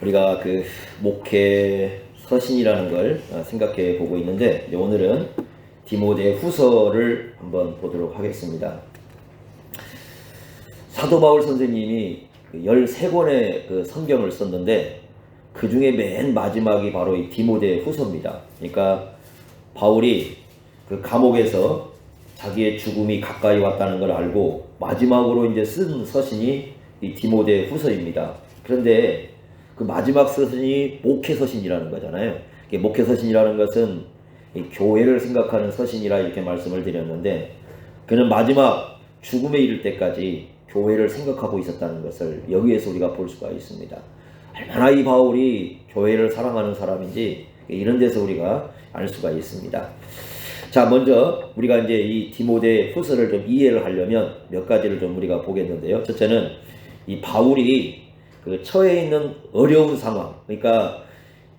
우리가 그 목회 서신이라는 걸 생각해 보고 있는데, 오늘은 디모데 후서를 한번 보도록 하겠습니다. 사도 바울 선생님이 13권의 그 성경을 썼는데, 그 중에 맨 마지막이 바로 이 디모데 후서입니다. 그러니까 바울이 그 감옥에서 자기의 죽음이 가까이 왔다는 걸 알고 마지막으로 이제 쓴 서신이 이 디모데 후서입니다. 그런데 그 마지막 서신이 목회 서신이라는 거잖아요. 목회 서신이라는 것은 이 교회를 생각하는 서신이라 이렇게 말씀을 드렸는데, 그는 마지막 죽음에 이를 때까지 교회를 생각하고 있었다는 것을 여기에서 우리가 볼 수가 있습니다. 얼마나 이 바울이 교회를 사랑하는 사람인지 이런 데서 우리가 알 수가 있습니다. 자, 먼저 우리가 이제 이 디모데 후서를 좀 이해를 하려면 몇 가지를 좀 우리가 보겠는데요. 첫째는 이 바울이 그 처해 있는 어려운 상황, 그러니까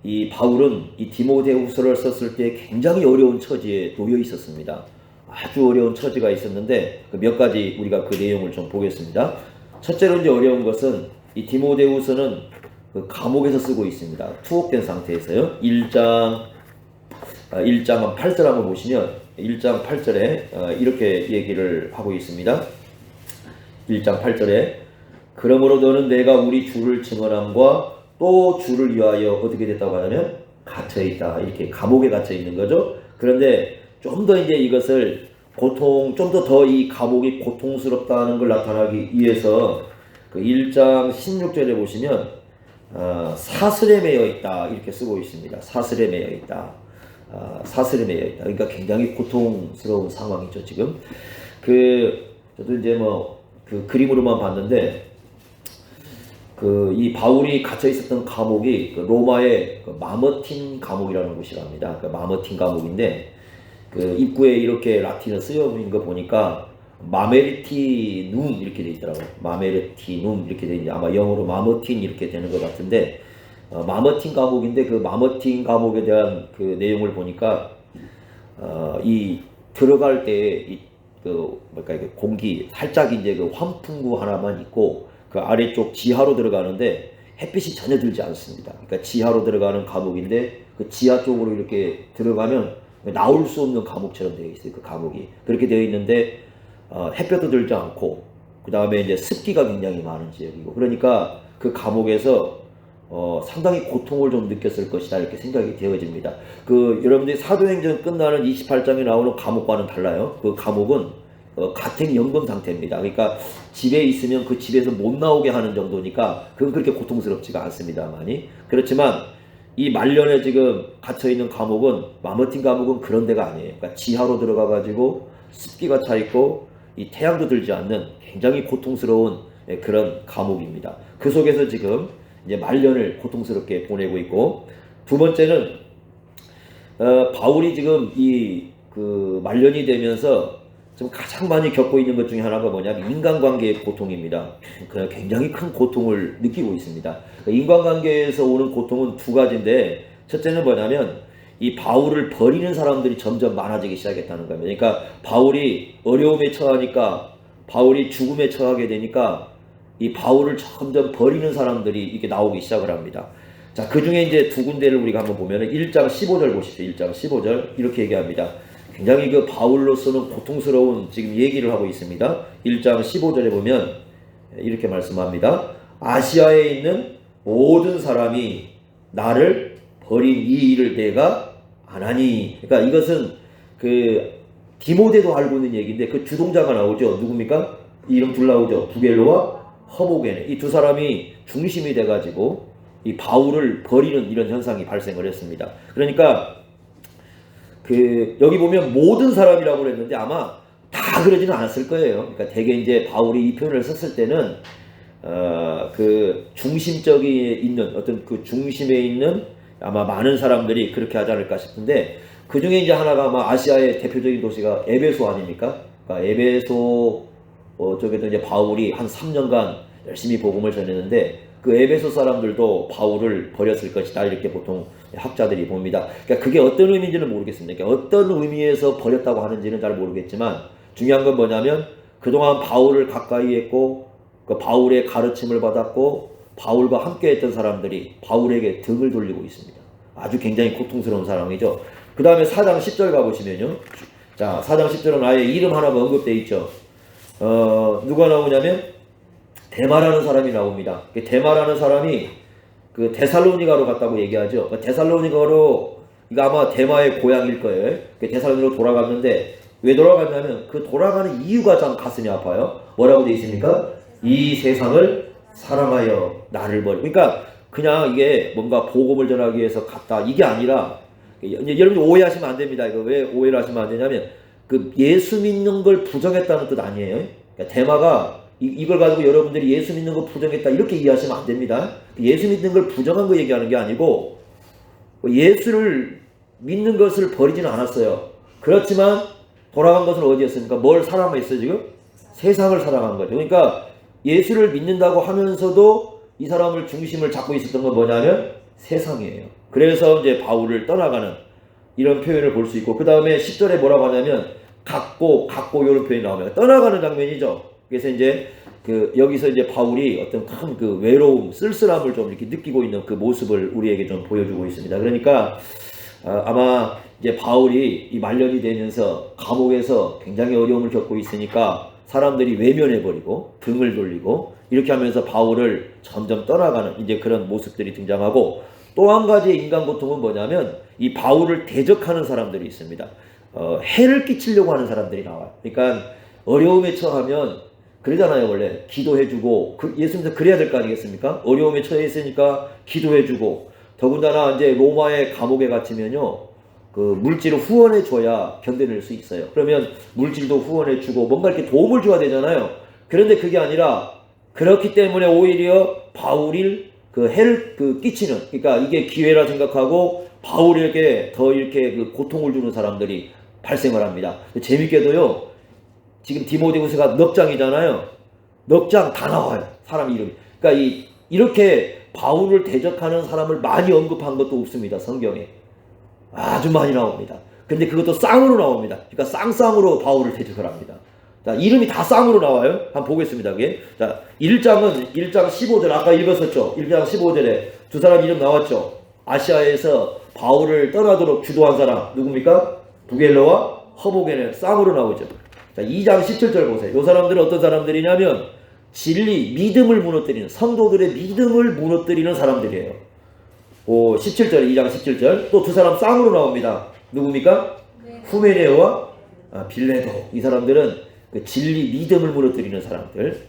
이 바울은 이 디모데 후서를 썼을 때 굉장히 어려운 처지에 놓여 있었습니다. 아주 어려운 처지가 있었는데 그 몇 가지 우리가 그 내용을 좀 보겠습니다. 첫째로 이제 어려운 것은 이 디모데 후서는 그 감옥에서 쓰고 있습니다. 투옥된 상태에서요. 1장 8절 한번 보시면 1장 8절에 이렇게 얘기를 하고 있습니다. 1장 8절에 그러므로 너는 내가 우리 주를 증언함과 또 주를 위하여 어떻게 됐다고 하냐면 갇혀있다. 이렇게 감옥에 갇혀있는 거죠. 그런데 좀 더 이제 이것을 좀 더 이 감옥이 고통스럽다는 걸 나타나기 위해서 그 1장 16절에 보시면 사슬에 매여 있다. 이렇게 쓰고 있습니다. 사슬에 매여 있다. 사슬에 매여 있다. 그러니까 굉장히 고통스러운 상황이죠, 지금. 저도 이제 그 그림으로만 봤는데, 이 바울이 갇혀 있었던 감옥이 그 로마의 그 마머틴 감옥이라는 곳이랍니다. 그 마머틴 감옥인데, 그 입구에 이렇게 라틴어 쓰여 있는 거 보니까 마메르티눔 이렇게 돼 있더라고요. 마메르티눔 이렇게 돼 있는데 아마 영어로 마머틴 이렇게 되는 것 같은데, 마머틴 감옥인데 그 마머틴 감옥에 대한 그 내용을 보니까 이 들어갈 때 공기 살짝 이제 그 환풍구 하나만 있고 그 아래쪽 지하로 들어가는데 햇빛이 전혀 들지 않습니다. 그러니까 지하로 들어가는 감옥인데 그 지하 쪽으로 이렇게 들어가면 나올 수 없는 감옥처럼 되어 있어요. 그 감옥이 그렇게 되어 있는데 햇볕도 들지 않고 그 다음에 이제 습기가 굉장히 많은 지역이고, 그러니까 그 감옥에서 상당히 고통을 좀 느꼈을 것이다 이렇게 생각이 되어집니다. 여러분들이 사도행전 끝나는 28장에 나오는 감옥과는 달라요. 그 감옥은 가택연금 상태입니다. 그러니까 집에 있으면 그 집에서 못 나오게 하는 정도니까 그건 그렇게 고통스럽지가 않습니다만이. 그렇지만 이 말년에 지금 갇혀있는 감옥은, 마머틴 감옥은 그런 데가 아니에요. 그러니까 지하로 들어가가지고 습기가 차있고 이 태양도 들지 않는 굉장히 고통스러운 그런 감옥입니다. 그 속에서 지금 이제 말년을 고통스럽게 보내고 있고, 두 번째는 바울이 지금 그 말년이 되면서 지금 가장 많이 겪고 있는 것 중에 하나가 뭐냐면 인간관계의 고통입니다. 굉장히 큰 고통을 느끼고 있습니다. 인간관계에서 오는 고통은 두 가지인데, 첫째는 뭐냐면 이 바울을 버리는 사람들이 점점 많아지기 시작했다는 겁니다. 그러니까 바울이 어려움에 처하니까, 바울이 죽음에 처하게 되니까 이 바울을 점점 버리는 사람들이 이렇게 나오기 시작을 합니다. 자, 그 중에 이제 두 군데를 우리가 한번 보면 1장 15절 보십시오. 1장 15절 이렇게 얘기합니다. 굉장히 그 바울로서는 고통스러운 지금 얘기를 하고 있습니다. 1장 15절에 보면 이렇게 말씀합니다. 아시아에 있는 모든 사람이 나를 버린 이 일을 내가 안 하니. 그러니까 이것은 그 디모데도 알고 있는 얘기인데 그 주동자가 나오죠. 누굽니까? 이름 둘 나오죠. 부겔로와 허보게네. 이 두 사람이 중심이 돼가지고 이 바울을 버리는 이런 현상이 발생을 했습니다. 그러니까 여기 보면 모든 사람이라고 그랬는데 아마 다 그러지는 않았을 거예요. 그러니까 대개 이제 바울이 이 표현을 썼을 때는 그 중심적인 있는 어떤 그 중심에 있는 아마 많은 사람들이 그렇게 하지 않을까 싶은데, 그 중에 이제 하나가 아마 아시아의 대표적인 도시가 에베소 아닙니까? 그러니까 에베소 쪽에도 이제 바울이 한 3년간 열심히 복음을 전했는데 그 에베소 사람들도 바울을 버렸을 것이다 이렇게 보통 학자들이 봅니다. 그러니까 그게 어떤 의미인지는 모르겠습니다. 그러니까 어떤 의미에서 버렸다고 하는지는 잘 모르겠지만, 중요한 건 뭐냐면 그동안 바울을 가까이 했고 그 바울의 가르침을 받았고 바울과 함께 했던 사람들이 바울에게 등을 돌리고 있습니다. 아주 굉장히 고통스러운 상황이죠. 그 다음에 4장 10절 가보시면요. 자, 4장 10절은 아예 이름 하나가 언급되어 있죠. 누가 나오냐면 데마라는 사람이 나옵니다. 데마라는 사람이 그 데살로니가로 갔다고 얘기하죠. 데살로니가로, 이거 아마 데마의 고향일 거예요. 데살로니가로 돌아갔는데 왜 돌아갔냐면 그 돌아가는 이유가 참 가슴이 아파요. 뭐라고 되어 있습니까? 이 세상을 사랑하여 나를 버리. 그러니까 그냥 이게 뭔가 복음을 전하기 위해서 갔다, 이게 아니라, 여러분 오해하시면 안 됩니다. 이거 왜 오해를 하시면 안 되냐면 그 예수 믿는 걸 부정했다는 뜻 아니에요. 그러니까 데마가 이걸 가지고 여러분들이 예수 믿는 거 부정했다 이렇게 이해하시면 안 됩니다. 예수 믿는 걸 부정한 거 얘기하는 게 아니고 예수를 믿는 것을 버리지는 않았어요. 그렇지만 돌아간 것은 어디였습니까? 뭘 사랑했어요 지금? 세상을 사랑한 거죠. 그러니까 예수를 믿는다고 하면서도 이 사람을 중심을 잡고 있었던 건 뭐냐면 세상이에요. 그래서 이제 바울을 떠나가는 이런 표현을 볼 수 있고, 그 다음에 10절에 뭐라고 하냐면 갖고 이런 표현이 나오면 떠나가는 장면이죠. 그래서 이제 여기서 이제 바울이 어떤 큰 그 외로움, 쓸쓸함을 좀 이렇게 느끼고 있는 그 모습을 우리에게 좀 보여주고 있습니다. 그러니까 아마 이제 바울이 이 말년이 되면서 감옥에서 굉장히 어려움을 겪고 있으니까 사람들이 외면해버리고 등을 돌리고 이렇게 하면서 바울을 점점 떠나가는 이제 그런 모습들이 등장하고, 또 한 가지의 인간 고통은 뭐냐면 이 바울을 대적하는 사람들이 있습니다. 해를 끼치려고 하는 사람들이 나와요. 그러니까 어려움에 처하면 그러잖아요. 원래 기도해주고, 예수님도 그래야 될 거 아니겠습니까? 어려움에 처해 있으니까 기도해주고, 더군다나 이제 로마의 감옥에 갇히면요, 그 물질을 후원해줘야 견뎌낼 수 있어요. 그러면 물질도 후원해주고 뭔가 이렇게 도움을 줘야 되잖아요. 그런데 그게 아니라, 그렇기 때문에 오히려 바울이 그 해를 끼치는, 그러니까 이게 기회라 생각하고 바울에게 더 이렇게 그 고통을 주는 사람들이 발생을 합니다. 재밌게도요, 지금 디모데후서가 넉 장이잖아요. 넉 장 다 나와요. 사람 이름이. 그러니까 이렇게 바울을 대적하는 사람을 많이 언급한 것도 없습니다. 성경에. 아주 많이 나옵니다. 근데 그것도 쌍으로 나옵니다. 그러니까 쌍쌍으로 바울을 대적을 합니다. 자, 이름이 다 쌍으로 나와요. 한번 보겠습니다. 그게. 자, 1장 15절 아까 읽었었죠. 1장 15절에 두 사람 이름 나왔죠. 아시아에서 바울을 떠나도록 주도한 사람 누굽니까? 부겔러와 허보게는 쌍으로 나오죠. 자, 2장 17절 보세요. 이 사람들은 어떤 사람들이냐면 진리, 믿음을 무너뜨리는, 성도들의 믿음을 무너뜨리는 사람들이에요. 17절, 2장 17절 또 두 사람 쌍으로 나옵니다. 누굽니까? 네. 후메네오와 빌레도. 이 사람들은 그 진리, 믿음을 무너뜨리는 사람들.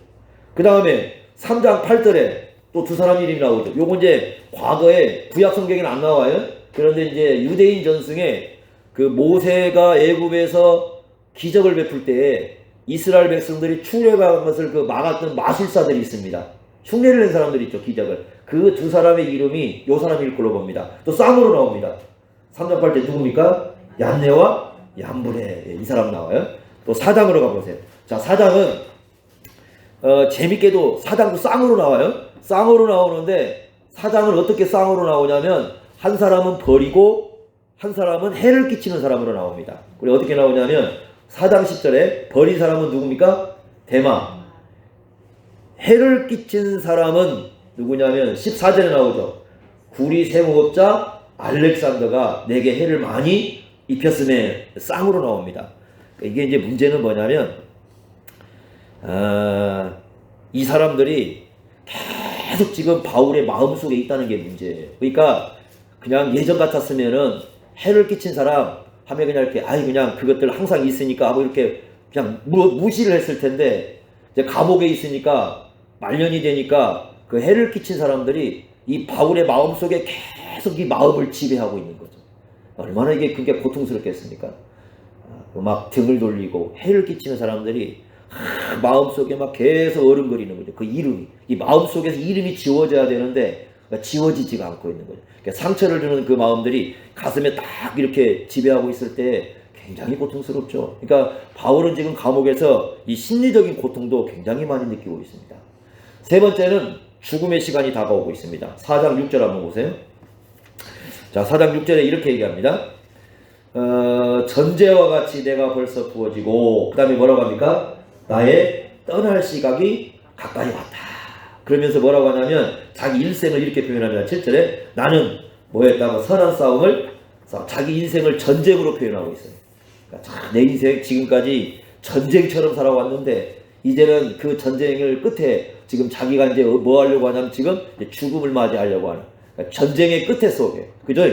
그 다음에 3장 8절에 또 두 사람 이름이 나오죠. 요거 이제 과거에 구약 성경에는 안 나와요. 그런데 이제 유대인 전승에 그 모세가 애굽에서 기적을 베풀 때에 이스라엘 백성들이 출애굽한 것을 그 막았던 마술사들이 있습니다. 흉내를 낸 사람들이 있죠. 기적을. 그 두 사람의 이름이 요 사람일 걸로 봅니다. 또 쌍으로 나옵니다. 3장 8절 누굽니까? 얀네와 얀브레. 이 사람 나와요. 또 4장으로 가보세요. 자, 4장은 재밌게도 4장도 쌍으로 나와요. 쌍으로 나오는데 4장은 어떻게 쌍으로 나오냐면 한 사람은 버리고 한 사람은 해를 끼치는 사람으로 나옵니다. 그리고 어떻게 나오냐면 4장 10절에 버린 사람은 누굽니까? 데마. 해를 끼친 사람은 누구냐면 14절에 나오죠. 구리 세무업자 알렉산더가 내게 해를 많이 입혔음에 쌍으로 나옵니다. 이게 이제 문제는 뭐냐면 이 사람들이 계속 지금 바울의 마음속에 있다는 게 문제예요. 그러니까 그냥 예전 같았으면은 해를 끼친 사람 하면 그냥 이렇게 그냥 그것들 항상 있으니까 하고 이렇게 그냥 무시를 했을 텐데, 이제 감옥에 있으니까 말년이 되니까 그 해를 끼친 사람들이 이 바울의 마음속에 계속 이 마음을 지배하고 있는 거죠. 얼마나 이게 그게 고통스럽겠습니까? 막 등을 돌리고 해를 끼치는 사람들이 마음속에 막 계속 어른거리는 거죠. 그 이름이, 이 마음속에서 이름이 지워져야 되는데 지워지지가 않고 있는 거죠. 그러니까 상처를 주는 그 마음들이 가슴에 딱 이렇게 지배하고 있을 때 굉장히 고통스럽죠. 그러니까 바울은 지금 감옥에서 이 심리적인 고통도 굉장히 많이 느끼고 있습니다. 세 번째는 죽음의 시간이 다가오고 있습니다. 4장 6절 한번 보세요. 자, 4장 6절에 이렇게 얘기합니다. 전제와 같이 내가 벌써 부어지고, 그 다음에 뭐라고 합니까? 나의 떠날 시각이 가까이 왔다. 그러면서 뭐라고 하냐면 자기 일생을 이렇게 표현합니다. 7절에 나는 뭐 했다고 선한 싸움을 자기 인생을 전쟁으로 표현하고 있어요. 그러니까 내 인생 지금까지 전쟁처럼 살아왔는데 이제는 그 전쟁을 끝에 지금 자기가 이제 뭐 하려고 하냐면 지금 죽음을 맞이하려고 하는 그러니까 전쟁의 끝에 속에 그죠?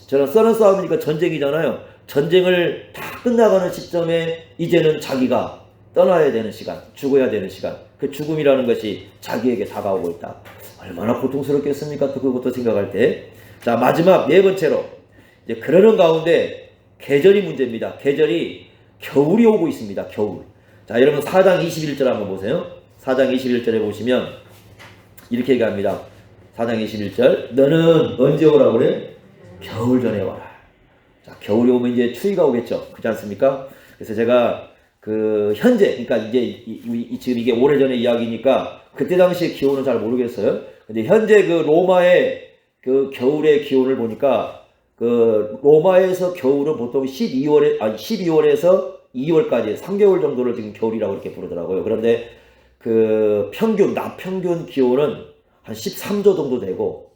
저는 선한 싸움이니까 전쟁이잖아요. 전쟁을 다 끝나가는 시점에 이제는 자기가 떠나야 되는 시간, 죽어야 되는 시간, 그 죽음이라는 것이 자기에게 다가오고 있다. 얼마나 고통스럽겠습니까? 또 그것도 생각할 때. 자, 마지막 네 번째로 이제 그러는 가운데 계절이 문제입니다. 계절이 겨울이 오고 있습니다. 겨울. 자, 여러분 4장 21절 한번 보세요. 4장 21절에 보시면 이렇게 얘기합니다. 4장 21절 너는 언제 오라고 그래? 겨울 전에 와라. 자, 겨울이 오면 이제 추위가 오겠죠. 그렇지 않습니까? 그래서 제가 그 현재 그러니까 이제 지금 이게 오래전의 이야기니까 그때 당시의 기온은 잘 모르겠어요. 근데 현재 그 로마의 그 겨울의 기온을 보니까 그 로마에서 겨울은 보통 12월에서 2월까지 3개월 정도를 지금 겨울이라고 이렇게 부르더라고요. 그런데 그 낮 평균 기온은 한 13도 정도 되고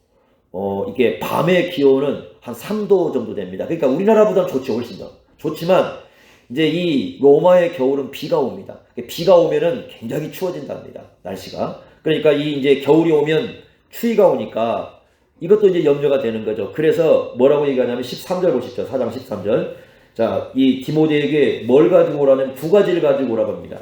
이게 밤의 기온은 한 3도 정도 됩니다. 그러니까 우리나라보다 좋죠. 훨씬 더. 좋지만 이제 이 로마의 겨울은 비가 옵니다. 비가 오면은 굉장히 추워진답니다. 날씨가. 그러니까 이 이제 겨울이 오면 추위가 오니까 이것도 이제 염려가 되는 거죠. 그래서 뭐라고 얘기하냐면 13절 보십시오. 4장 13절. 자, 이 디모데에게 뭘 가지고 오라면 두 가지를 가지고 오라고 합니다.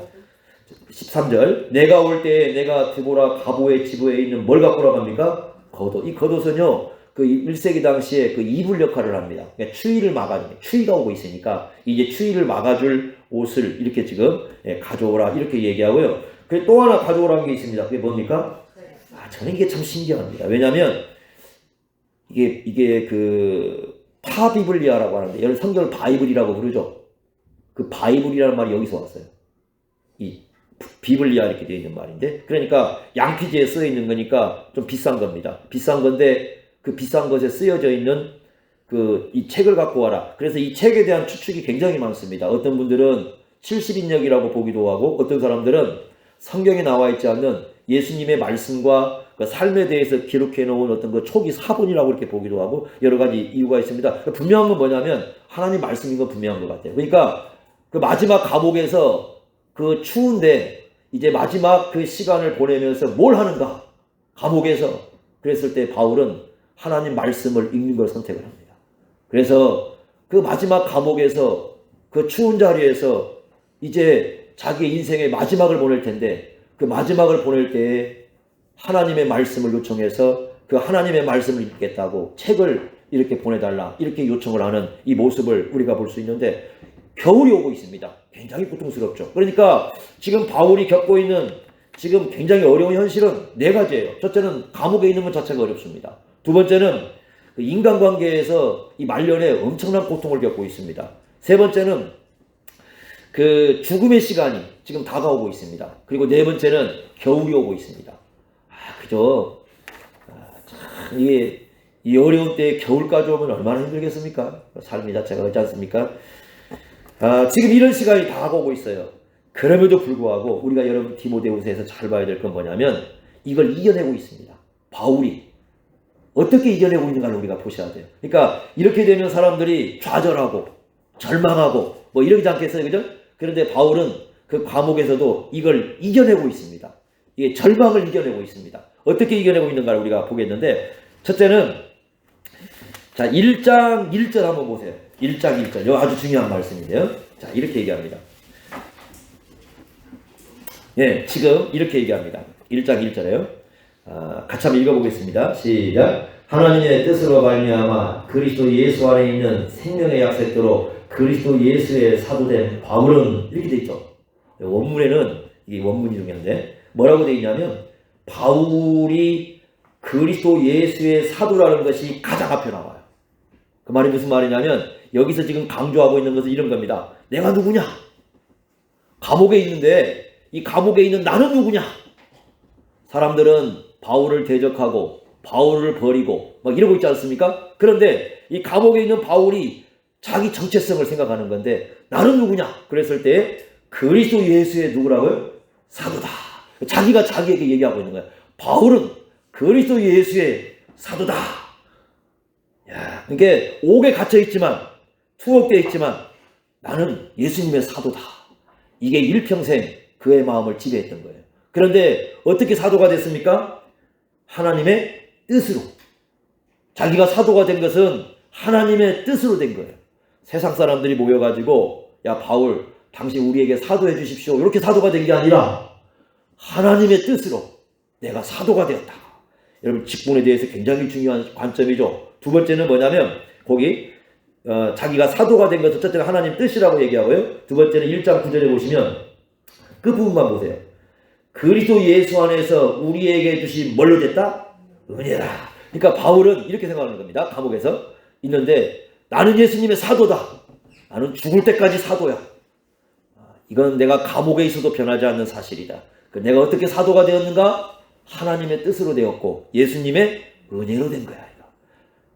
13절. 내가 올 때 내가 드보라 가보의 지부에 있는 뭘 갖고 오라고 합니까? 겉옷. 이 겉옷은요. 그 1세기 당시에 그 이불 역할을 합니다. 그러니까 추위를 막아주는, 추위가 오고 있으니까 이제 추위를 막아줄 옷을 이렇게 지금 가져오라 이렇게 얘기하고요. 그리고 또 하나 가져오라는 게 있습니다. 그게 뭡니까? 저는 이게 참 신기합니다. 왜냐하면 이게 그 파비블리아라고 하는데 여기 성경을 바이블이라고 부르죠. 그 바이블이라는 말이 여기서 왔어요. 이 비블리아 이렇게 되어 있는 말인데 그러니까 양피지에 쓰여 있는 거니까 좀 비싼 겁니다. 비싼 건데 그 비싼 것에 쓰여져 있는 이 책을 갖고 와라. 그래서 이 책에 대한 추측이 굉장히 많습니다. 어떤 분들은 70인역이라고 보기도 하고 어떤 사람들은 성경에 나와 있지 않는 예수님의 말씀과 그 삶에 대해서 기록해 놓은 어떤 그 초기 사본이라고 이렇게 보기도 하고 여러 가지 이유가 있습니다. 분명한 건 뭐냐면 하나님 말씀인 건 분명한 것 같아요. 그러니까 그 마지막 감옥에서 그 추운데 이제 마지막 그 시간을 보내면서 뭘 하는가? 감옥에서. 그랬을 때 바울은 하나님 말씀을 읽는 걸 선택을 합니다. 그래서 그 마지막 감옥에서 그 추운 자리에서 이제 자기 인생의 마지막을 보낼 텐데 그 마지막을 보낼 때에 하나님의 말씀을 요청해서 그 하나님의 말씀을 읽겠다고 책을 이렇게 보내달라 이렇게 요청을 하는 이 모습을 우리가 볼 수 있는데 겨울이 오고 있습니다. 굉장히 고통스럽죠. 그러니까 지금 바울이 겪고 있는 지금 굉장히 어려운 현실은 네 가지예요. 첫째는 감옥에 있는 것 자체가 어렵습니다. 두 번째는 인간관계에서 이 말년에 엄청난 고통을 겪고 있습니다. 세 번째는 그 죽음의 시간이 지금 다가오고 있습니다. 그리고 네 번째는 겨울이 오고 있습니다. 그죠? 참 이 어려운 때에 겨울까지 오면 얼마나 힘들겠습니까? 삶이 자체가 그렇지 않습니까? 지금 이런 시간이 다가오고 있어요. 그럼에도 불구하고 우리가 여러분 디모데후서에서 잘 봐야 될 건 뭐냐면 이걸 이겨내고 있습니다. 바울이 어떻게 이겨내고 있는가를 우리가 보셔야 돼요. 그러니까 이렇게 되면 사람들이 좌절하고 절망하고 뭐 이러지 않겠어요, 그죠? 그런데 바울은 그 감옥에서도 이걸 이겨내고 있습니다. 이게 절망을 이겨내고 있습니다. 어떻게 이겨내고 있는가를 우리가 보겠는데 첫째는 자 1장 1절 한번 보세요. 1장 1절. 이거 아주 중요한 말씀인데요. 자 이렇게 얘기합니다. 예, 지금 이렇게 얘기합니다. 1장 1절에요. 같이 한번 읽어보겠습니다. 시작. 하나님의 뜻으로 말미암아 그리스도 예수 안에 있는 생명의 약속대로 그리스도 예수의 사도된 바울은 이렇게 돼 있죠. 원문에는 이게 원문이 중요한데 뭐라고 돼 있냐면 바울이 그리스도 예수의 사도라는 것이 가장 앞에 나와요. 그 말이 무슨 말이냐면 여기서 지금 강조하고 있는 것은 이런 겁니다. 내가 누구냐? 감옥에 있는데 이 감옥에 있는 나는 누구냐? 사람들은 바울을 대적하고 바울을 버리고 막 이러고 있지 않습니까? 그런데 이 감옥에 있는 바울이 자기 정체성을 생각하는 건데 나는 누구냐? 그랬을 때 그리스도 예수의 누구라고요? 사도다. 자기가 자기에게 얘기하고 있는 거야. 바울은 그리스도 예수의 사도다. 야, 이게 옥에 갇혀 있지만, 투옥되어 있지만 나는 예수님의 사도다. 이게 일평생 그의 마음을 지배했던 거예요. 그런데 어떻게 사도가 됐습니까? 하나님의 뜻으로. 자기가 사도가 된 것은 하나님의 뜻으로 된 거예요. 세상 사람들이 모여가지고 야 바울 당신 우리에게 사도해 주십시오. 이렇게 사도가 된 게 아니라 하나님의 뜻으로 내가 사도가 되었다. 여러분 직분에 대해서 굉장히 중요한 관점이죠. 두 번째는 뭐냐면 거기 자기가 사도가 된 것은 첫째가 하나님 뜻이라고 얘기하고요. 두 번째는 1장 9절에 보시면 그 부분만 보세요. 그리스도 예수 안에서 우리에게 주신 뭘로 됐다? 은혜라. 그러니까 바울은 이렇게 생각하는 겁니다. 감옥에서 있는데 나는 예수님의 사도다. 나는 죽을 때까지 사도야. 이건 내가 감옥에 있어도 변하지 않는 사실이다. 내가 어떻게 사도가 되었는가? 하나님의 뜻으로 되었고 예수님의 은혜로 된 거야.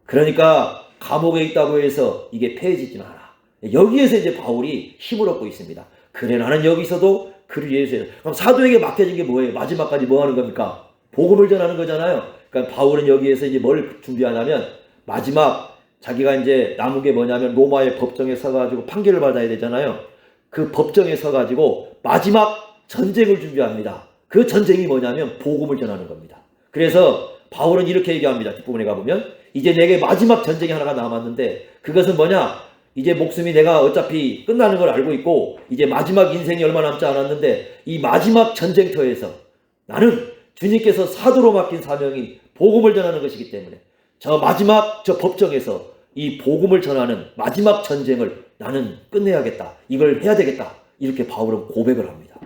그러니까 감옥에 있다고 해서 이게 폐해지지 마라. 여기에서 이제 바울이 힘을 얻고 있습니다. 그래 나는 여기서도 그리스도 예수에. 그럼 사도에게 맡겨진 게 뭐예요? 마지막까지 뭐 하는 겁니까? 복음을 전하는 거잖아요. 그러니까 바울은 여기에서 이제 뭘 준비하냐면 마지막 자기가 이제 남은 게 뭐냐면 로마의 법정에 서가지고 판결을 받아야 되잖아요. 그 법정에 서가지고 마지막 전쟁을 준비합니다. 그 전쟁이 뭐냐면 복음을 전하는 겁니다. 그래서 바울은 이렇게 얘기합니다. 뒷부분에 가보면 이제 내게 마지막 전쟁이 하나가 남았는데 그것은 뭐냐? 이제 목숨이 내가 어차피 끝나는 걸 알고 있고 이제 마지막 인생이 얼마 남지 않았는데 이 마지막 전쟁터에서 나는 주님께서 사도로 맡긴 사명이 복음을 전하는 것이기 때문에 저 마지막 저 법정에서 이 복음을 전하는 마지막 전쟁을 나는 끝내야겠다. 이걸 해야 되겠다. 이렇게 바울은 고백을 합니다.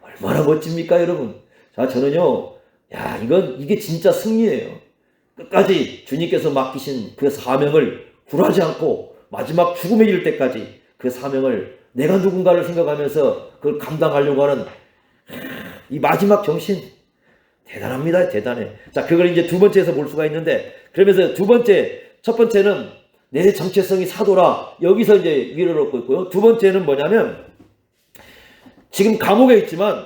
얼마나 멋집니까 여러분? 자 저는요 이게 진짜 승리예요. 끝까지 주님께서 맡기신 그 사명을 굴하지 않고 마지막 죽음에 이를 때까지 그 사명을 내가 누군가를 생각하면서 그걸 감당하려고 하는 이 마지막 정신 대단합니다. 대단해. 자 그걸 이제 두 번째에서 볼 수가 있는데 그러면서 첫 번째는 내 정체성이 사도라 여기서 이제 위로를 얻고 있고요. 두 번째는 뭐냐면 지금 감옥에 있지만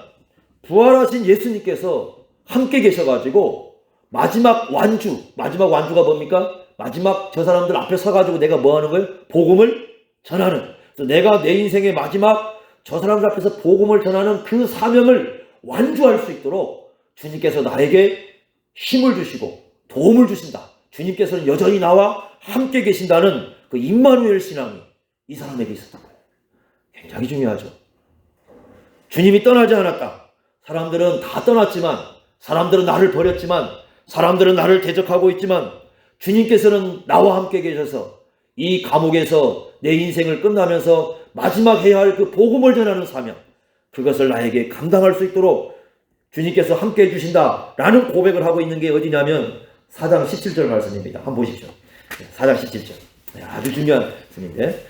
부활하신 예수님께서 함께 계셔가지고 마지막 완주가 뭡니까? 마지막 저 사람들 앞에 서가지고 내가 뭐 하는 거예요? 복음을 전하는. 그래서 내가 내 인생의 마지막 저 사람들 앞에서 복음을 전하는 그 사명을 완주할 수 있도록 주님께서 나에게 힘을 주시고 도움을 주신다. 주님께서는 여전히 나와 함께 계신다는 그 임마누엘 신앙이 이 사람에게 있었던 거예요. 굉장히 중요하죠. 주님이 떠나지 않았다. 사람들은 다 떠났지만 사람들은 나를 버렸지만 사람들은 나를 대적하고 있지만 주님께서는 나와 함께 계셔서 이 감옥에서 내 인생을 끝나면서 마지막 해야 할 그 복음을 전하는 사명 그것을 나에게 감당할 수 있도록 주님께서 함께 해주신다라는 고백을 하고 있는 게 어디냐면 4장 17절 말씀입니다. 한번 보십시오. 4장 17절 아주 중요한 말씀인데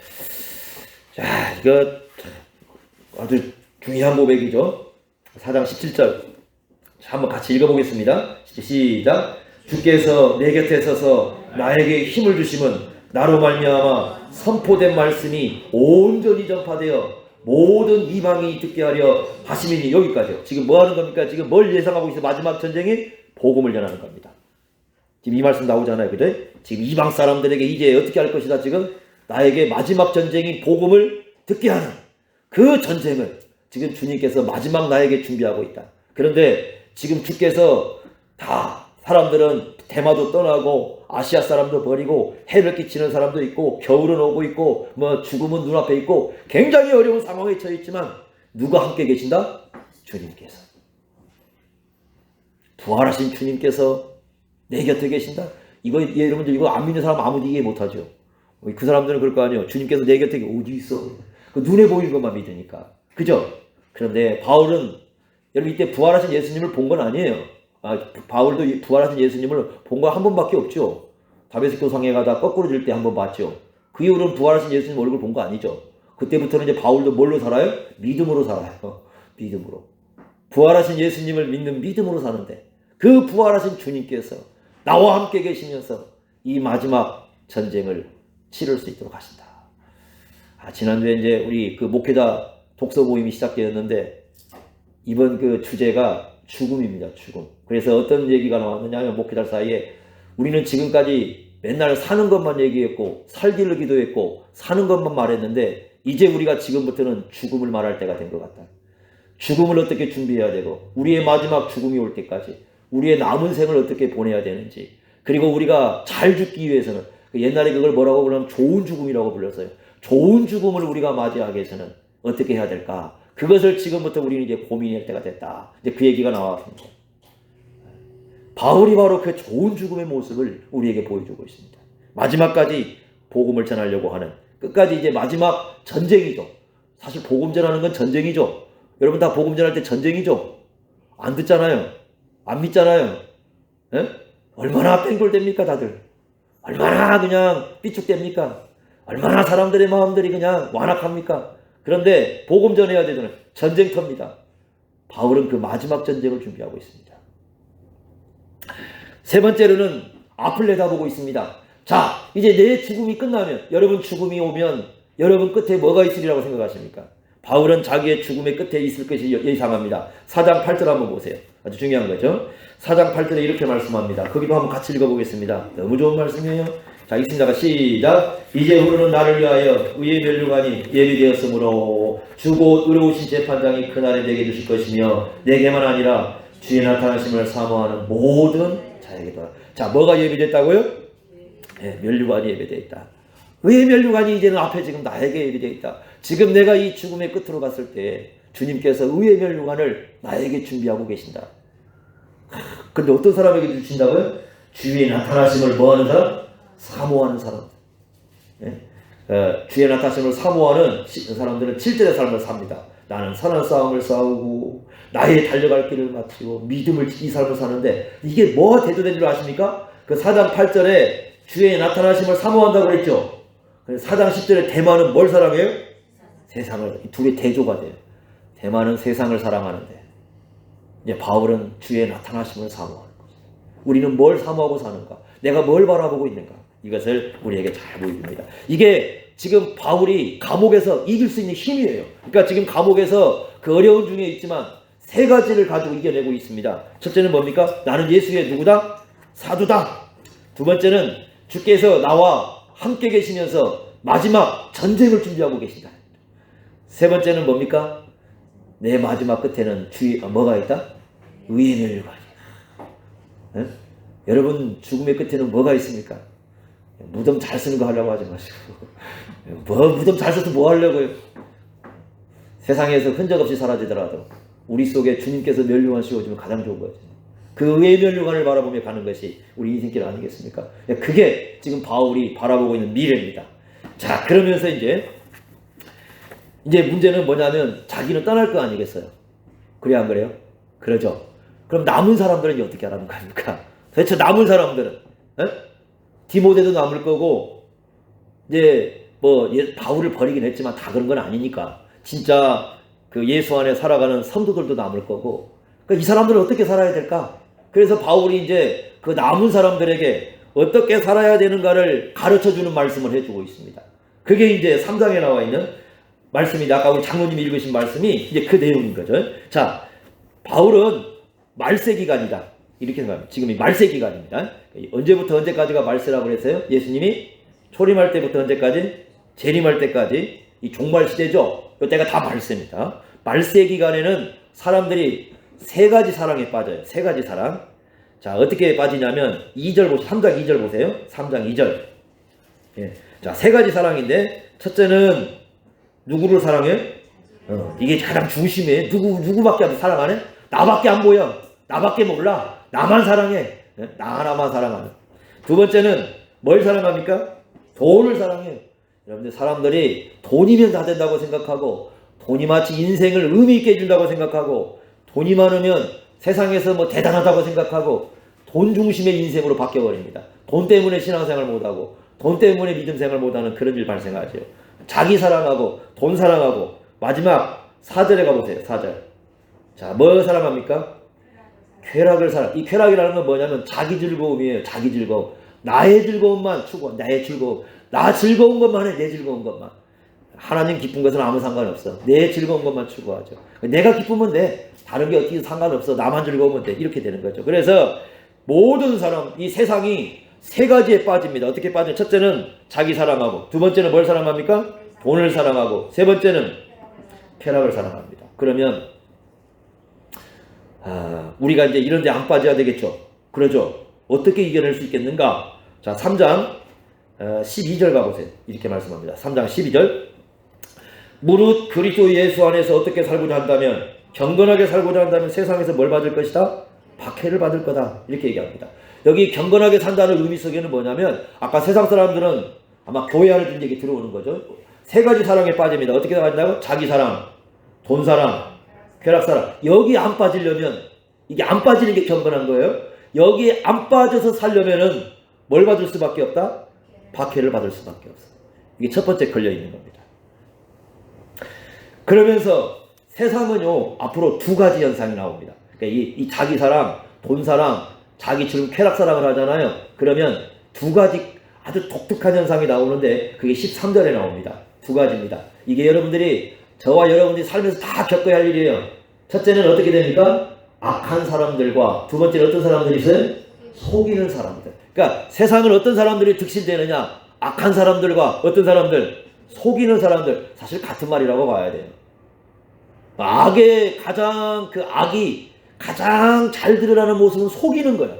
자 이거 아주 중요한 고백이죠. 4장 17절 한번 같이 읽어보겠습니다. 시작. 주께서 내 곁에 서서 나에게 힘을 주심은 나로 말미암아 선포된 말씀이 온전히 전파되어 모든 이방이 듣게 하려 하심이니 여기까지요. 지금 뭐 하는 겁니까? 지금 뭘 예상하고 있어요? 마지막 전쟁이 복음을 전하는 겁니다. 지금 이 말씀 나오잖아요. 그죠? 지금 이방 사람들에게 이제 어떻게 할 것이다. 지금 나에게 마지막 전쟁이 복음을 듣게 하는 그 전쟁을 지금 주님께서 마지막 나에게 준비하고 있다. 그런데 지금 주께서 다 사람들은 대마도 떠나고 아시아 사람도 버리고 해를 끼치는 사람도 있고 겨울은 오고 있고 뭐 죽음은 눈앞에 있고 굉장히 어려운 상황에 처해 있지만 누가 함께 계신다? 주님께서. 부활하신 주님께서 내 곁에 계신다? 이거 여러분들 이거 안 믿는 사람 아무도 이해 못하죠. 그 사람들은 그럴 거 아니에요. 주님께서 내 곁에 어디 있어? 그 눈에 보이는 것만 믿으니까. 그죠? 그런데 바울은 여러분 이때 부활하신 예수님을 본 건 아니에요. 바울도 부활하신 예수님을 본 거 한 번밖에 없죠. 다메스코 성에 가다 거꾸로 질 때 한 번 봤죠. 그 이후로는 부활하신 예수님 얼굴 본 거 아니죠. 그때부터는 이제 바울도 뭘로 살아요? 믿음으로 살아요. 믿음으로. 부활하신 예수님을 믿는 믿음으로 사는데 그 부활하신 주님께서 나와 함께 계시면서 이 마지막 전쟁을 치를 수 있도록 하신다. 지난주에 이제 우리 그 목회자 독서 모임이 시작되었는데 이번 그 주제가 죽음입니다. 죽음. 그래서 어떤 얘기가 나왔느냐 하면 목회자 사이에 우리는 지금까지 맨날 사는 것만 얘기했고 살기를 기도했고 사는 것만 말했는데 이제 우리가 지금부터는 죽음을 말할 때가 된 것 같다. 죽음을 어떻게 준비해야 되고 우리의 마지막 죽음이 올 때까지 우리의 남은 생을 어떻게 보내야 되는지, 그리고 우리가 잘 죽기 위해서는 옛날에 그걸 뭐라고 부르면 좋은 죽음이라고 불렀어요. 좋은 죽음을 우리가 맞이하기 위해서는 어떻게 해야 될까? 그것을 지금부터 우리는 이제 고민할 때가 됐다. 이제 그 얘기가 나왔습니다. 바울이 바로 그 좋은 죽음의 모습을 우리에게 보여주고 있습니다. 마지막까지 복음을 전하려고 하는, 끝까지 이제 마지막 전쟁이죠. 사실 복음 전하는 건 전쟁이죠. 여러분 다 복음 전할 때 전쟁이죠. 안 듣잖아요. 안 믿잖아요. 에? 얼마나 뺑돌됩니까 다들. 얼마나 그냥 삐죽됩니까. 얼마나 사람들의 마음들이 그냥 완악합니까. 그런데 복음 전해야 되는 전쟁터입니다. 바울은 그 마지막 전쟁을 준비하고 있습니다. 세 번째로는 앞을 내다보고 있습니다. 자, 이제 내 죽음이 끝나면, 여러분 죽음이 오면 여러분 끝에 뭐가 있으리라고 생각하십니까? 바울은 자기의 죽음의 끝에 있을 것이 예상합니다. 4장 8절 한번 보세요. 아주 중요한 거죠. 4장 8절에 이렇게 말씀합니다. 거기도 한번 같이 읽어보겠습니다. 너무 좋은 말씀이에요. 자, 읽습니다. 시작. 이제후로는 나를 위하여 의의 면류관이 예비되었으므로 주고 의로우신 재판장이 그날에 내게 주실 것이며 내게만 아니라 주의 나타나심을 사모하는 모든 자에게도. 자, 뭐가 예비됐다고요? 네, 면류관이 예비되어 있다. 의의 면류관이 이제는 앞에 지금 나에게 예비되어 있다. 지금 내가 이 죽음의 끝으로 갔을 때 주님께서 의의 면류관을 나에게 준비하고 계신다. 근데 어떤 사람에게 주신다고요? 주의 나타나심을 뭐하는 사람? 사모하는 사람. 예? 주의 나타나심을 사모하는 사람들은 7절의 삶을 삽니다. 나는 선한 싸움을 싸우고 나의 달려갈 길을 마치고 믿음을 이 삶을 사는데, 이게 뭐가 대조된 줄 아십니까? 그 4장 8절에 주의 나타나심을 사모한다고 그랬죠. 4장 10절에 대만은 뭘 사랑해요? 세상을. 이 두 개 대조가 돼요. 대만은 세상을 사랑하는데 이제 바울은 주의 나타나심을 사모하는 거죠. 우리는 뭘 사모하고 사는가? 내가 뭘 바라보고 있는가? 이것을 우리에게 잘 보여줍니다. 이게 지금 바울이 감옥에서 이길 수 있는 힘이에요. 그러니까 지금 감옥에서 그 어려운 중에 있지만 세 가지를 가지고 이겨내고 있습니다. 첫째는 뭡니까? 나는 예수의 누구다? 사도다. 두 번째는 주께서 나와 함께 계시면서 마지막 전쟁을 준비하고 계신다. 세 번째는 뭡니까? 내 마지막 끝에는 뭐가 있다? 의의 면류관이. 여러분 죽음의 끝에는 뭐가 있습니까? 무덤 잘 쓰는 거 하려고 하지 마시고 무덤 잘 써서 뭐 하려고요? 세상에서 흔적 없이 사라지더라도 우리 속에 주님께서 면류관 씌워주면 가장 좋은 거죠. 그 의의 면류관을 바라보며 가는 것이 우리 인생길 아니겠습니까? 그게 지금 바울이 바라보고 있는 미래입니다. 자, 그러면서 이제 문제는 뭐냐면 자기는 떠날 거 아니겠어요? 그래 안 그래요? 그러죠. 그럼 남은 사람들은 어떻게 하라는 겁니까? 도대체 남은 사람들은 디모데도 남을 거고 이제 바울을 버리긴 했지만 다 그런 건 아니니까 진짜 그 예수 안에 살아가는 성도들도 남을 거고, 그러니까 이 사람들은 어떻게 살아야 될까? 그래서 바울이 이제 그 남은 사람들에게 어떻게 살아야 되는가를 가르쳐주는 말씀을 해주고 있습니다. 그게 이제 3장에 나와 있는 말씀이, 아까 우리 장로님이 읽으신 말씀이 이제 그 내용인 거죠. 자, 바울은 말세 기간이다. 이렇게 생각합니다. 지금이 말세 기간입니다. 언제부터 언제까지가 말세라고 그랬어요? 예수님이 초림할 때부터 언제까지? 재림할 때까지 이 종말 시대죠. 이때가 다 말세입니다. 말세 기간에는 사람들이 세 가지 사랑에 빠져요. 세 가지 사랑. 자, 어떻게 빠지냐면 2절 보세요. 3장 2절 보세요. 3장 2절. 예. 자, 세 가지 사랑인데 첫째는 누구를 사랑해? 이게 가장 중심이에요. 누구밖에 사랑 안 해? 나밖에 안 보여. 나밖에 몰라. 나만 사랑해. 나 하나만 사랑하는. 두 번째는 뭘 사랑합니까? 돈을 사랑해요. 여러분들 사람들이 돈이면 다 된다고 생각하고, 돈이 마치 인생을 의미 있게 해준다고 생각하고, 돈이 많으면 세상에서 대단하다고 생각하고 돈 중심의 인생으로 바뀌어버립니다. 돈 때문에 신앙생활 못하고 돈 때문에 믿음생활 못하는 그런 일 발생하죠. 자기 사랑하고 돈 사랑하고. 마지막 4절에 가보세요. 4절. 자, 뭐 사랑합니까? 쾌락을 사랑. 이 쾌락이라는 건 뭐냐면 자기 즐거움이에요. 자기 즐거움. 나의 즐거움만 추구한, 나의 즐거움. 나 즐거운 것만 해. 내 즐거운 것만. 하나님 기쁜 것은 아무 상관없어. 내 즐거운 것만 추구하죠. 내가 기쁘면 돼. 다른 게 어떻게 상관없어. 나만 즐거우면 돼. 이렇게 되는 거죠. 그래서 모든 사람, 이 세상이 세 가지에 빠집니다. 어떻게 빠져요? 첫째는 자기 사랑하고, 두 번째는 뭘 사랑합니까? 돈을 사랑하고, 세 번째는 쾌락을 사랑합니다. 그러면 우리가 이제 이런 데 안 빠져야 되겠죠. 그러죠. 어떻게 이겨낼 수 있겠는가? 자, 3장 12절 가보세요. 이렇게 말씀합니다. 3장 12절. 무릇 그리스도 예수 안에서 어떻게 살고자 한다면, 경건하게 살고자 한다면 세상에서 뭘 받을 것이다? 박해를 받을 거다. 이렇게 얘기합니다. 여기 경건하게 산다는 의미 속에는 뭐냐면, 아까 세상 사람들은 아마 교회 안에 든 얘기 들어오는 거죠. 세 가지 사랑에 빠집니다. 어떻게 나간다고? 자기 사랑, 돈 사랑, 쾌락 사랑. 여기 안 빠지려면, 이게 안 빠지는 게 경건한 거예요. 여기에 안 빠져서 살려면은 뭘 받을 수밖에 없다? 박해를 받을 수밖에 없어. 이게 첫 번째 걸려 있는 겁니다. 그러면서 세상은요, 앞으로 두 가지 현상이 나옵니다. 그러니까 이 자기 사랑, 돈 사랑, 자기 즐거움, 쾌락 사랑을 하잖아요. 그러면 두 가지 아주 독특한 현상이 나오는데, 그게 13절에 나옵니다. 두 가지입니다. 이게 여러분들이, 저와 여러분들이 살면서 다 겪어야 할 일이에요. 첫째는 어떻게 됩니까? 악한 사람들과, 두 번째는 어떤 사람들이 있어요? 속이는 사람들. 그러니까 세상은 어떤 사람들이 득실되느냐? 악한 사람들과 어떤 사람들? 속이는 사람들. 사실 같은 말이라고 봐야 돼요. 악의 악이 가장 잘 드러나는 모습은 속이는 거야.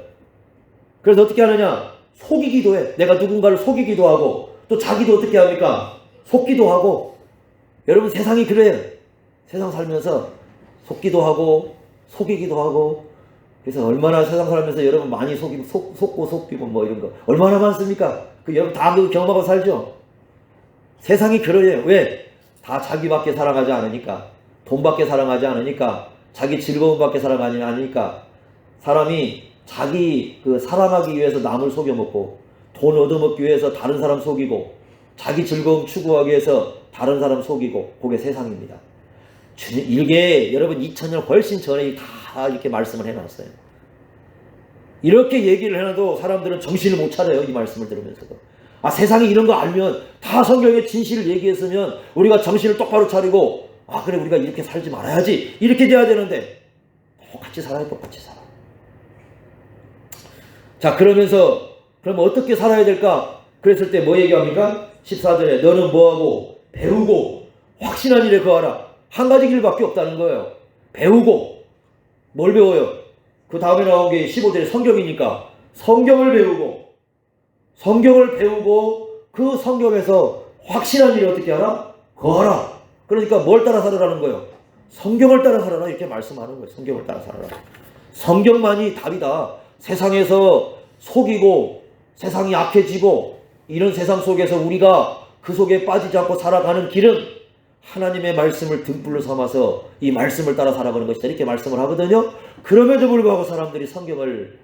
그래서 어떻게 하느냐? 속이기도 해. 내가 누군가를 속이기도 하고, 또 자기도 어떻게 합니까? 속기도 하고. 여러분, 세상이 그래요. 세상 살면서 속기도 하고 속이기도 하고. 그래서 얼마나 세상 살면서 여러분 많이 속고 속이고 뭐 이런 거 얼마나 많습니까? 여러분 다 그 경험하고 살죠. 세상이 그러해요. 왜? 다 자기밖에 사랑하지 않으니까, 돈밖에 사랑하지 않으니까, 자기 즐거움밖에 사랑하지 않으니까. 사람이 자기 사랑하기 위해서 남을 속여먹고, 돈 얻어먹기 위해서 다른 사람 속이고, 자기 즐거움 추구하기 위해서 다른 사람 속이고, 그게 세상입니다. 이게 여러분 2000년 훨씬 전에 다 이렇게 말씀을 해놨어요. 이렇게 얘기를 해놔도 사람들은 정신을 못 차려요. 이 말씀을 들으면서도. 세상에 이런 거 알면, 다 성경의 진실을 얘기했으면 우리가 정신을 똑바로 차리고, 그래 우리가 이렇게 살지 말아야지, 이렇게 돼야 되는데 똑같이 살아요. 똑같이 살아. 자, 그러면서 그럼 어떻게 살아야 될까? 그랬을 때 뭐 얘기합니까? 14절에 너는 뭐하고 배우고 확신한 일에 거하라. 한 가지 길밖에 없다는 거예요. 배우고. 뭘 배워요? 그 다음에 나온 게 15절에 성경이니까 성경을 배우고, 그 성경에서 확신한 일을 어떻게 하라? 거하라. 그러니까 뭘 따라 살아라는 거예요? 성경을 따라 살아라, 이렇게 말씀하는 거예요. 성경을 따라 살아라. 성경만이 답이다. 세상에서 속이고 세상이 약해지고 이런 세상 속에서 우리가 그 속에 빠지지 않고 살아가는 길은 하나님의 말씀을 등불로 삼아서 이 말씀을 따라 살아가는 것이다, 이렇게 말씀을 하거든요. 그럼에도 불구하고 사람들이 성경을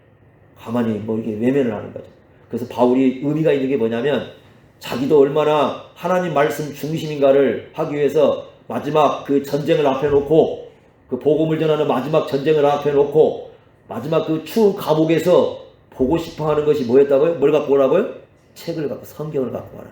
가만히 이렇게 외면을 하는 거죠. 그래서 바울이 의미가 있는 게 뭐냐면, 자기도 얼마나 하나님 말씀 중심인가를 하기 위해서 마지막 그 전쟁을 앞에 놓고, 그 복음을 전하는 마지막 전쟁을 앞에 놓고, 마지막 그 추운 감옥에서 보고 싶어 하는 것이 뭐였다고요? 뭘 갖고 오라고요? 책을 갖고, 성경을 갖고 와라.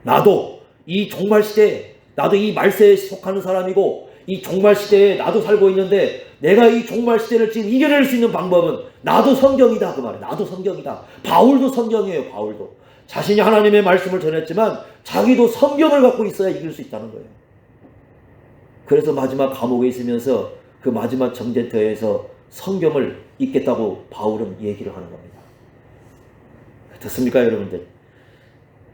나도 이 종말 시대에, 나도 이 말세에 속하는 사람이고, 이 종말 시대에 나도 살고 있는데, 내가 이 종말 시대를 지금 이겨낼 수 있는 방법은 나도 성경이다, 그 말이에요. 나도 성경이다. 바울도 성경이에요. 바울도 자신이 하나님의 말씀을 전했지만 자기도 성경을 갖고 있어야 이길 수 있다는 거예요. 그래서 마지막 감옥에 있으면서 그 마지막 전쟁터에서 성경을 읽겠다고 바울은 얘기를 하는 겁니다. 듣습니까, 여러분들?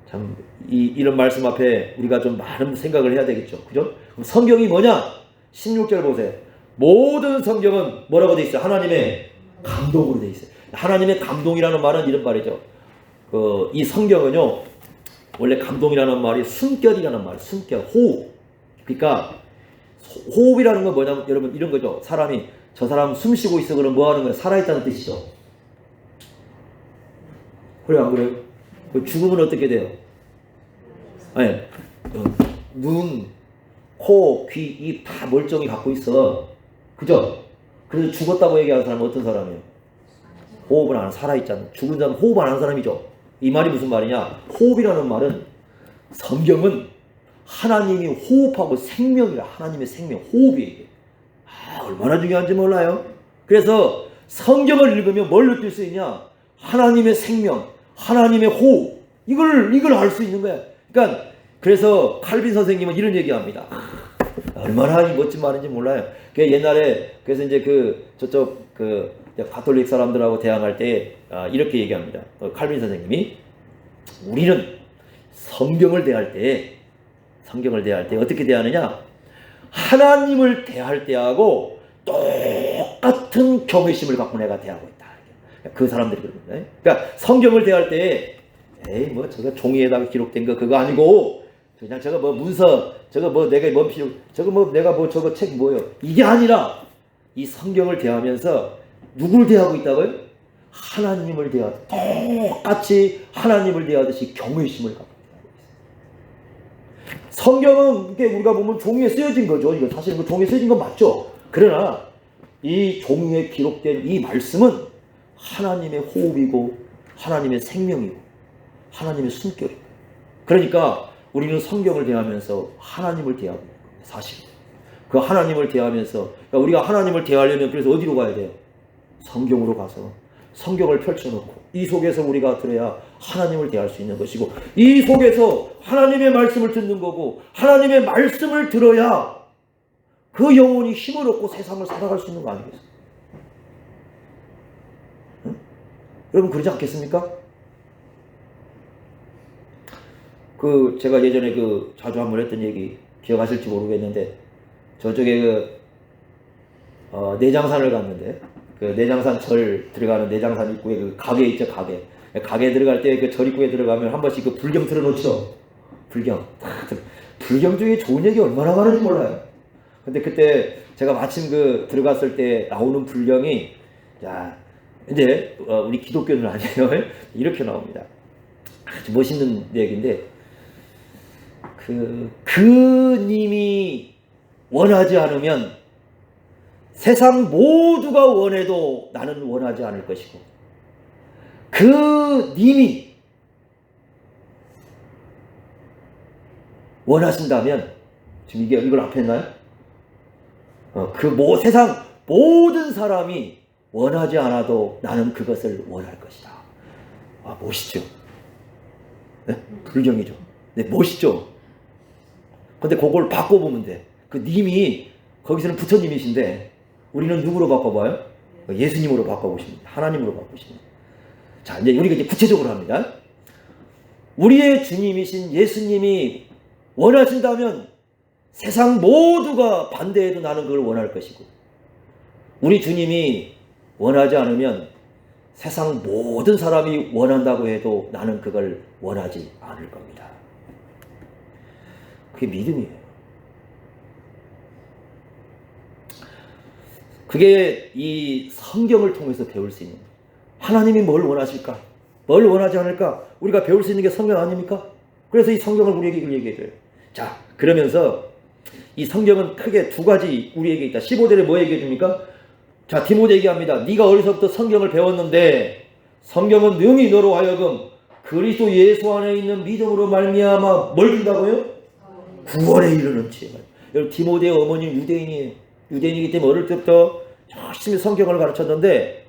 참 이런 말씀 앞에 우리가 좀 많은 생각을 해야 되겠죠. 그죠? 그럼 성경이 뭐냐? 16절 보세요. 모든 성경은 뭐라고 돼 있어요? 하나님의 감동으로 돼 있어요. 하나님의 감동이라는 말은 이런 말이죠. 이 성경은요, 원래 감동이라는 말이 숨결이라는 말, 숨결, 호흡. 그러니까 호흡이라는 건 뭐냐면, 여러분 이런 거죠. 사람이, 저 사람 숨 쉬고 있어 그러면 뭐 하는 거예요? 살아있다는 뜻이죠. 그래, 안 그래요? 죽으면 어떻게 돼요? 아니, 눈, 코, 귀, 입 다 멀쩡히 갖고 있어. 그죠? 그래서 죽었다고 얘기하는 사람은 어떤 사람이에요? 호흡을 안 하는, 살아있잖아. 죽은 사람은 호흡 안 하는 사람이죠. 이 말이 무슨 말이냐? 호흡이라는 말은, 성경은 하나님이 호흡하고 생명이라. 하나님의 생명, 호흡이 이게. 얼마나 중요한지 몰라요. 그래서 성경을 읽으면 뭘 느낄 수 있냐? 하나님의 생명, 하나님의 호흡. 이걸 알 수 있는 거야. 그러니까 그래서 칼빈 선생님은 이런 얘기합니다. 얼마나 멋진 말인지 몰라요. 옛날에 그래서 이제 저쪽 가톨릭 사람들하고 대항할 때 이렇게 얘기합니다. 칼빈 선생님이 우리는 성경을 대할 때 어떻게 대하느냐? 하나님을 대할 때하고 똑같은 경외심을 갖고 내가 대하고 있다. 그 사람들이 그러거든요. 그러니까 성경을 대할 때 저거 종이에다가 기록된 거 그거 아니고 그냥 저거 문서 저거 내가 뭔 필요 저거 내가 저거 책 뭐예요? 이게 아니라 이 성경을 대하면서 누구를 대하고 있다고요? 하나님을 똑같이 하나님을 대하듯이 경외심을 갖고 대하고 있어요. 성경은 이게 우리가 보면 종이에 쓰여진 거죠. 이거 사실 그 종이에 쓰여진 건 맞죠. 그러나 이 종이에 기록된 이 말씀은 하나님의 호흡이고 하나님의 생명이고 하나님의 숨결이고. 그러니까 우리는 성경을 대하면서 하나님을 대하고 있는 겁니다. 사실 그 하나님을 대하면서 그러니까 우리가 하나님을 대하려면 그래서 어디로 가야 돼요? 성경으로 가서 성경을 펼쳐놓고 이 속에서 우리가 들어야 하나님을 대할 수 있는 것이고 이 속에서 하나님의 말씀을 듣는 거고 하나님의 말씀을 들어야 그 영혼이 힘을 얻고 세상을 살아갈 수 있는 거 아니겠어요? 응? 여러분 그러지 않겠습니까? 제가 예전에 자주 한번 했던 얘기 기억하실지 모르겠는데 저쪽에 내장산을 갔는데 내장산 절 들어가는 내장산 입구에 가게 있죠. 가게 들어갈 때 절 입구에 들어가면 한 번씩 불경 틀어놓죠. 불경 중에 좋은 얘기 얼마나 많은지 몰라요. 근데 그때 제가 마침 들어갔을 때 나오는 불경이 이제 우리 기독교는 아니에요. 이렇게 나옵니다. 아주 멋있는 얘기인데 그님이 원하지 않으면 세상 모두가 원해도 나는 원하지 않을 것이고 그님이 원하신다면 지금 이걸 앞에 했나요? 세상 모든 사람이 원하지 않아도 나는 그것을 원할 것이다. 멋있죠? 네? 불경이죠. 네, 멋있죠? 근데 그걸 바꿔보면 돼. 님이 거기서는 부처님이신데 우리는 누구로 바꿔봐요? 예수님으로 바꿔보십니다. 하나님으로 바꾸십니다. 자, 이제 우리가 이제 구체적으로 합니다. 우리의 주님이신 예수님이 원하신다면 세상 모두가 반대해도 나는 그걸 원할 것이고 우리 주님이 원하지 않으면 세상 모든 사람이 원한다고 해도 나는 그걸 원하지 않을 겁니다. 그게 믿음이에요. 그게 이 성경을 통해서 배울 수 있는 하나님이 뭘 원하실까? 뭘 원하지 않을까? 우리가 배울 수 있는 게 성경 아닙니까? 그래서 이 성경을 우리에게 얘기해줘요. 자, 그러면서 이 성경은 크게 두 가지 우리에게 있다. 15절에 뭐 얘기해줍니까? 자, 디모데에게 합니다. 네가 어디서부터 성경을 배웠는데 성경은 능히 너로 하여금 그리스도 예수 안에 있는 믿음으로 말미암아 뭘 준다고요? 구원에 이르는 지혜가. 여러분 디모데의 어머니는 유대인이에요. 유대인이기 때문에 어릴 때부터 열심히 성경을 가르쳤는데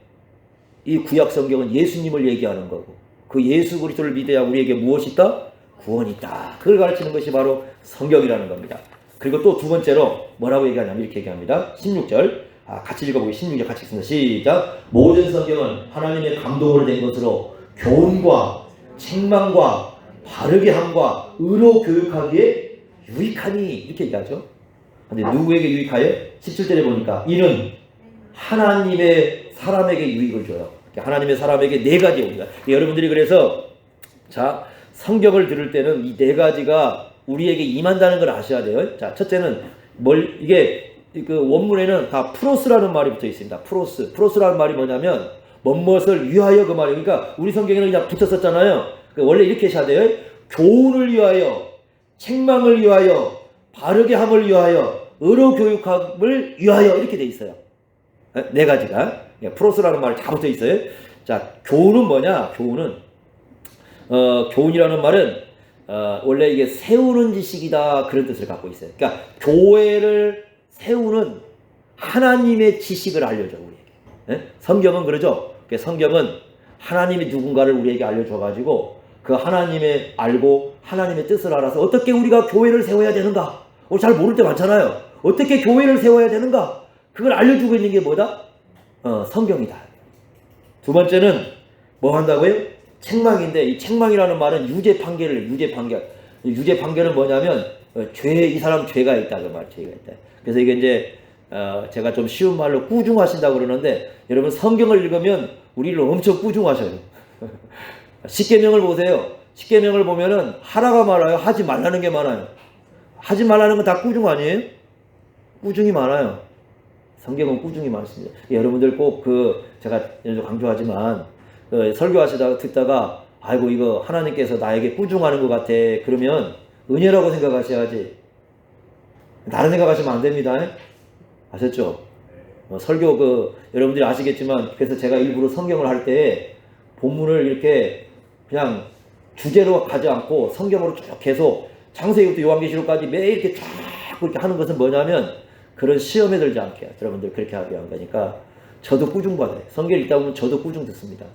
이 구약 성경은 예수님을 얘기하는 거고 그 예수 그리스도를 믿어야 우리에게 무엇이 있다? 구원이 있다. 그걸 가르치는 것이 바로 성경이라는 겁니다. 그리고 또 두 번째로 뭐라고 얘기하냐면 이렇게 얘기합니다. 16절 같이 읽어보기 16절 같이 읽습니다. 시작. 모든 성경은 하나님의 감동으로 된 것으로 교훈과 책망과 바르게 함과 의로 교육하기에 유익하니 이렇게 얘기하죠. 근데 누구에게 유익하여? 17절에 보니까 이는 하나님의 사람에게 유익을 줘요. 하나님의 사람에게 네 가지 옵니다. 여러분들이 그래서 자 성경을 들을 때는 이 네 가지가 우리에게 임한다는 걸 아셔야 돼요. 자 첫째는 이게 원문에는 다 프로스라는 말이 붙어 있습니다. 프로스라는 말이 뭐냐면 뭐뭇을 위하여 그 말이에요. 그러니까 우리 성경에는 그냥 붙었었잖아요. 원래 이렇게 하셔야 돼요. 교훈을 위하여, 책망을 위하여, 바르게 함을 위하여, 의로 교육함을 위하여 이렇게 돼 있어요. 네 가지가 프로스라는 말이 다 붙어 있어요. 자 교훈은 뭐냐? 교훈이라는 말은 원래 이게 세우는 지식이다 그런 뜻을 갖고 있어요. 그러니까 교회를 세우는 하나님의 지식을 알려줘 우리에게. 예? 성경은 그러죠. 성경은 하나님이 누군가를 우리에게 알려줘가지고 그 하나님의 알고 하나님의 뜻을 알아서 어떻게 우리가 교회를 세워야 되는가. 우리 잘 모를 때 많잖아요. 어떻게 교회를 세워야 되는가. 그걸 알려주고 있는 게 뭐다? 성경이다. 두 번째는 뭐 한다고요? 책망인데 이 책망이라는 말은 유죄 판결을 유죄 판결은 뭐냐면 이 사람 죄가 있다 그 말 죄가 있다. 그래서 이게 이제 제가 좀 쉬운 말로 꾸중하신다고 그러는데 여러분 성경을 읽으면 우리를 엄청 꾸중하셔요. 십계명을 보세요. 십계명을 보면은 하라가 많아요. 하지 말라는 게 많아요. 하지 말라는 건 다 꾸중 아니에요? 꾸중이 많아요. 성경은 꾸중이 많습니다. 여러분들 꼭 제가 강조하지만 설교하시다가 듣다가 아이고 이거 하나님께서 나에게 꾸중하는 것 같아 그러면 은혜라고 생각하셔야지 다른 생각하시면 안 됩니다. 아셨죠? 설교 여러분들이 아시겠지만 그래서 제가 일부러 성경을 할 때 본문을 이렇게 그냥 주제로 가지 않고 성경으로 쭉 계속 창세기부터 요한계시록까지 매일 이렇게 쫙 그렇게 하는 것은 뭐냐면 그런 시험에 들지 않게 여러분들 그렇게 하게 한 거니까 저도 꾸중받아요. 성경 읽다 보면 저도 꾸중 듣습니다.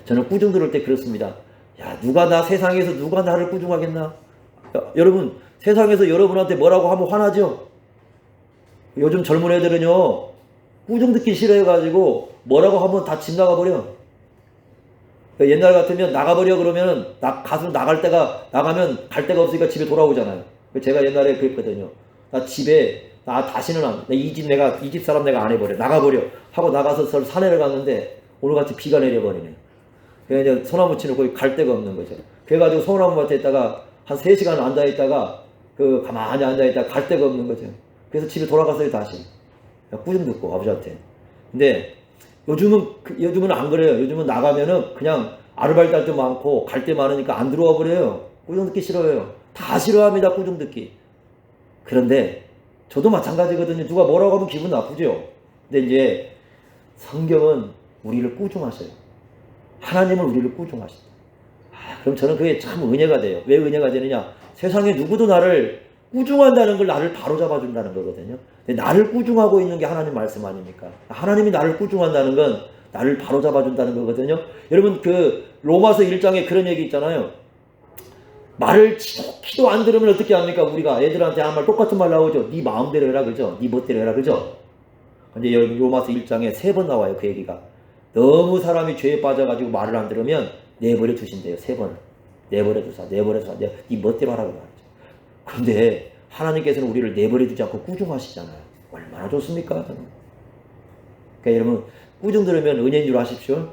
저는 꾸중 들을 때 그렇습니다. 야 세상에서 누가 나를 꾸중하겠나? 여러분 세상에서 여러분한테 뭐라고 하면 화나죠? 요즘 젊은 애들은요 꾸중 듣기 싫어해가지고 뭐라고 하면 다 집 나가버려. 옛날 같으면 나가버려 그러면 가서 나가면 갈 데가 없으니까 집에 돌아오잖아요. 제가 옛날에 그랬거든요. 다시는 이 집 사람 내가 안 해버려. 나가버려. 하고 나가서 산에를 갔는데 오늘같이 비가 내려버리네. 그래서 이제 소나무 치는 거기 갈 데가 없는 거죠. 그래가지고 소나무 밭에 있다가 한 3시간 앉아있다가 가만히 앉아있다가 갈 데가 없는 거죠. 그래서 집에 돌아갔어요 다시. 꾸중 듣고 아버지한테. 근데 요즘은 안 그래요. 요즘은 나가면은 그냥 아르바이트 할 때 많고 갈 데 많으니까 안 들어와 버려요. 꾸중 듣기 싫어요. 다 싫어합니다 꾸중 듣기. 그런데 저도 마찬가지거든요. 누가 뭐라고 하면 기분 나쁘죠. 근데 이제 성경은 우리를 꾸중하셔요. 하나님은 우리를 꾸중하신다. 그럼 저는 그게 참 은혜가 돼요. 왜 은혜가 되느냐? 세상에 누구도 나를 꾸중한다는 걸 나를 바로잡아 준다는 거거든요. 근데 나를 꾸중하고 있는 게 하나님 말씀 아닙니까? 하나님이 나를 꾸중한다는 건 나를 바로잡아 준다는 거거든요. 여러분 로마서 1장에 그런 얘기 있잖아요. 말을 지독히도 안 들으면 어떻게 합니까? 우리가 애들한테 한 말 똑같은 말 나오죠. 네 마음대로 해라 그러죠. 네 멋대로 해라 그러죠. 근데 여기 로마서 1장에 3번 나와요. 그 얘기가. 너무 사람이 죄에 빠져가지고 말을 안 들으면 내버려 두신대요. 3번. 내버려 두사. 네 멋대로 하라고 말이죠. 그런데 하나님께서는 우리를 내버려 두지 않고 꾸중하시잖아요. 얼마나 좋습니까? 그러니까 여러분 꾸중 들으면 은혜인 줄 아십시오.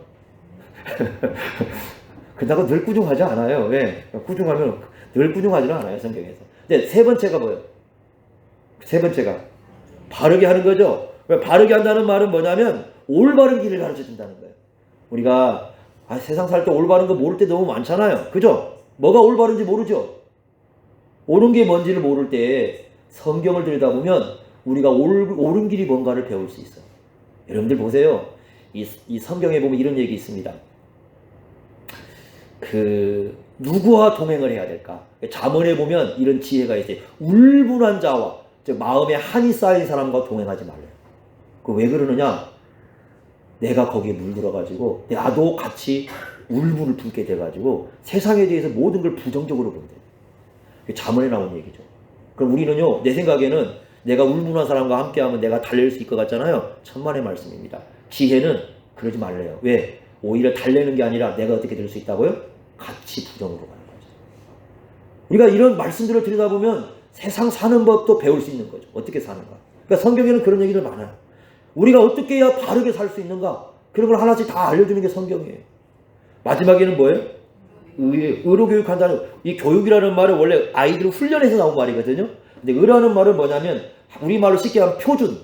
그렇다고 늘 꾸중하지 않아요. 왜? 꾸중하면 늘 꾸중하지는 않아요. 성경에서. 근데 3번째가 뭐예요? 3번째가 바르게 하는 거죠. 왜 바르게 한다는 말은 뭐냐면 올바른 길을 가르쳐 준다는 거예요. 우리가 세상 살 때 올바른 거 모를 때 너무 많잖아요. 그죠? 뭐가 올바른지 모르죠. 옳은 게 뭔지를 모를 때 성경을 들여다보면 우리가 옳은 길이 뭔가를 배울 수 있어요. 여러분들 보세요. 이 성경에 보면 이런 얘기 있습니다. 누구와 동행을 해야 될까? 잠언에 보면 이런 지혜가 있어요. 울분한 자와 즉 마음에 한이 쌓인 사람과 동행하지 말래요. 왜 그러느냐? 내가 거기에 물들어가지고 나도 같이 울분을 품게 돼가지고 세상에 대해서 모든 걸 부정적으로 본대. 잠언에 나온 얘기죠. 그럼 우리는요, 내 생각에는 내가 울분한 사람과 함께하면 내가 달랠 수 있을 것 같잖아요. 천만의 말씀입니다. 지혜는 그러지 말래요. 왜? 오히려 달래는 게 아니라 내가 어떻게 될 수 있다고요? 같이 부정으로 가는 거죠. 우리가 이런 말씀들을 들여다보면 세상 사는 법도 배울 수 있는 거죠. 어떻게 사는가. 그러니까 성경에는 그런 얘기들 많아요. 우리가 어떻게 해야 바르게 살 수 있는가. 그런 걸 하나씩 다 알려주는 게 성경이에요. 마지막에는 뭐예요? 의로 교육한다는, 이 교육이라는 말은 원래 아이들을 훈련해서 나온 말이거든요. 근데 의라는 말은 뭐냐면 우리말로 쉽게 하면 표준.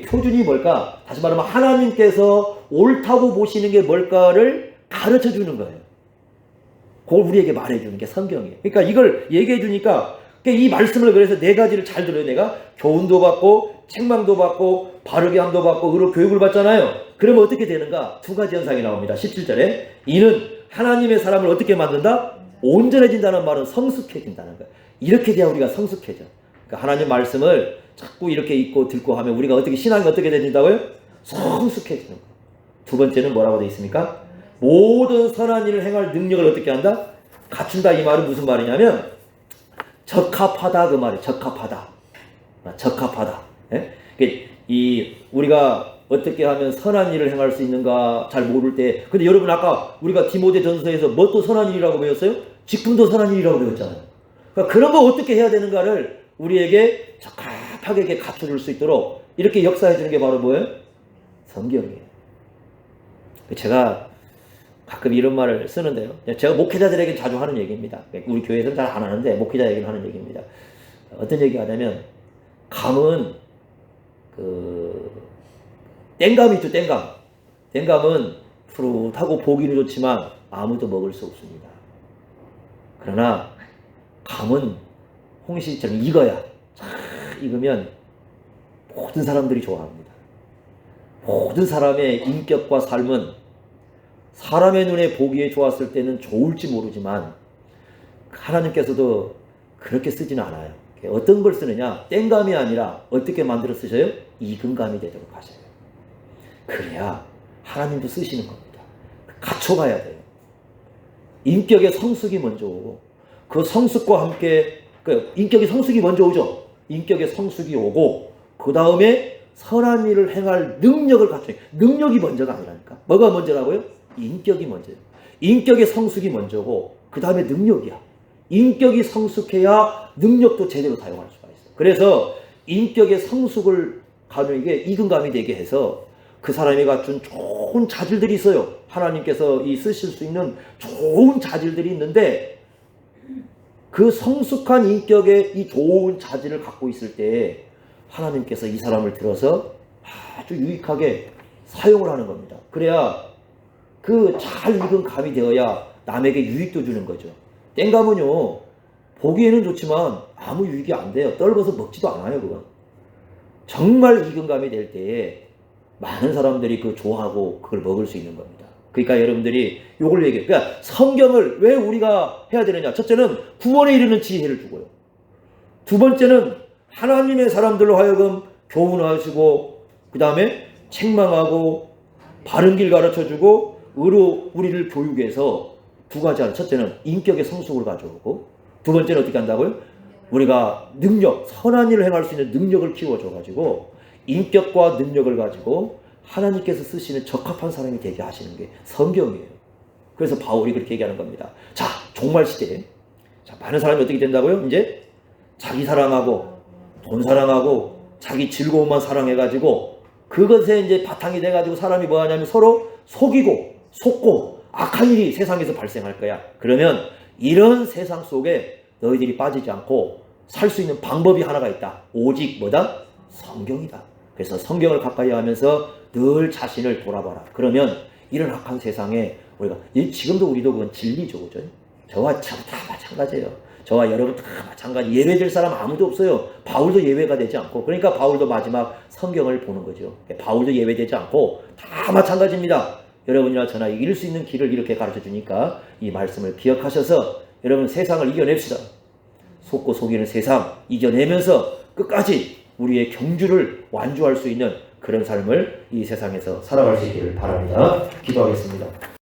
표준이 뭘까? 다시 말하면 하나님께서 옳다고 보시는 게 뭘까를 가르쳐 주는 거예요. 그걸 우리에게 말해주는 게 성경이에요. 그러니까 이걸 얘기해 주니까 이 말씀을 그래서 4가지를 잘 들어요. 내가 교훈도 받고 책망도 받고 바르게 함도 받고 의로 교육을 받잖아요. 그러면 어떻게 되는가? 2가지 현상이 나옵니다. 17절에 이는 하나님의 사람을 어떻게 만든다? 온전해진다는 말은 성숙해진다는 거예요. 이렇게 돼야 우리가 성숙해져. 그러니까 하나님 말씀을 자꾸 이렇게 읽고 듣고 하면 우리가 어떻게 신앙이 어떻게 되진다고요? 성숙해지는 거예요. 두 번째는 뭐라고 되어 있습니까? 모든 선한 일을 행할 능력을 어떻게 한다? 갖춘다. 이 말은 무슨 말이냐면 적합하다 그 말이에요. 적합하다. 적합하다. 예? 이 우리가 어떻게 하면 선한 일을 행할 수 있는가 잘 모를 때, 근데 여러분 아까 우리가 디모데전서에서 뭐 또 선한 일이라고 배웠어요? 직분도 선한 일이라고 배웠잖아요. 그러니까 그런 거 어떻게 해야 되는가를 우리에게 적합하게 이렇게 갖춰줄 수 있도록 이렇게 역사해 주는 게 바로 뭐예요? 성경이에요. 제가 가끔 이런 말을 쓰는데요. 제가 목회자들에게 자주 하는 얘기입니다. 우리 교회에서는 잘 안 하는데 목회자에게는 하는 얘기입니다. 어떤 얘기 하냐면 감은 땡감이 있죠. 땡감은 푸릇하고 보기는 좋지만 아무도 먹을 수 없습니다. 그러나 감은 홍시처럼 익어야 잘 익으면 모든 사람들이 좋아합니다. 모든 사람의 인격과 삶은 사람의 눈에 보기에 좋았을 때는 좋을지 모르지만 하나님께서도 그렇게 쓰지는 않아요. 어떤 걸 쓰느냐? 땡감이 아니라 어떻게 만들어 쓰셔요? 익은 감이 되도록 하셔요. 그래야 하나님도 쓰시는 겁니다. 갖춰가야 돼요. 인격의 성숙이 먼저 오고 그 성숙과 함께 인격의 성숙이 먼저 오죠. 인격의 성숙이 오고 그 다음에 선한 일을 행할 능력을 갖춰요. 능력이 먼저가 아니라니까. 뭐가 먼저라고요? 인격이 먼저예요. 인격의 성숙이 먼저고 그 다음에 능력이야. 인격이 성숙해야 능력도 제대로 사용할 수가 있어요. 그래서 인격의 성숙을 가는 게 익은 감이 되게 해서 그 사람이 갖춘 좋은 자질들이 있어요. 하나님께서 쓰실 수 있는 좋은 자질들이 있는데 그 성숙한 인격의 이 좋은 자질을 갖고 있을 때 하나님께서 이 사람을 들어서 아주 유익하게 사용을 하는 겁니다. 그래야 그 잘 익은 감이 되어야 남에게 유익도 주는 거죠. 땡감은요 보기에는 좋지만 아무 유익이 안 돼요. 떨궈서 먹지도 않아요. 그건 정말 익은 감이 될 때에 많은 사람들이 그 좋아하고 그걸 먹을 수 있는 겁니다. 그러니까 여러분들이 요걸 얘기해요. 그러니까 성경을 왜 우리가 해야 되느냐? 첫째는 구원에 이르는 지혜를 주고요. 두 번째는 하나님의 사람들로 하여금 교훈하시고 그 다음에 책망하고 바른 길 가르쳐주고 의로 우리를 교육해서 두 가지 하는. 첫째는 인격의 성숙을 가져오고 두 번째는 어떻게 한다고요? 우리가 능력, 선한 일을 행할 수 있는 능력을 키워줘가지고 인격과 능력을 가지고 하나님께서 쓰시는 적합한 사람이 되게 하시는 게 성경이에요. 그래서 바울이 그렇게 얘기하는 겁니다. 자, 종말 시대에 많은 사람이 어떻게 된다고요? 이제 자기 사랑하고 돈 사랑하고 자기 즐거움만 사랑해가지고 그것에 이제 바탕이 돼가지고 사람이 뭐 하냐면 서로 속이고 속고 악한 일이 세상에서 발생할 거야. 그러면 이런 세상 속에 너희들이 빠지지 않고 살 수 있는 방법이 하나가 있다. 오직 뭐다? 성경이다. 그래서 성경을 가까이 하면서 늘 자신을 돌아봐라. 그러면 이런 악한 세상에 우리가 지금도 우리도 그건 진리죠. 그죠? 저와 다 마찬가지예요. 저와 여러분 다 마찬가지. 예외될 사람 아무도 없어요. 바울도 예외가 되지 않고. 그러니까 바울도 마지막 성경을 보는 거죠. 바울도 예외되지 않고 다 마찬가지입니다. 여러분이나 저나 이길 수 있는 길을 이렇게 가르쳐 주니까 이 말씀을 기억하셔서 여러분 세상을 이겨냅시다. 속고 속이는 세상 이겨내면서 끝까지 우리의 경주를 완주할 수 있는 그런 삶을 이 세상에서 살아갈 수 있기를 바랍니다. 기도하겠습니다.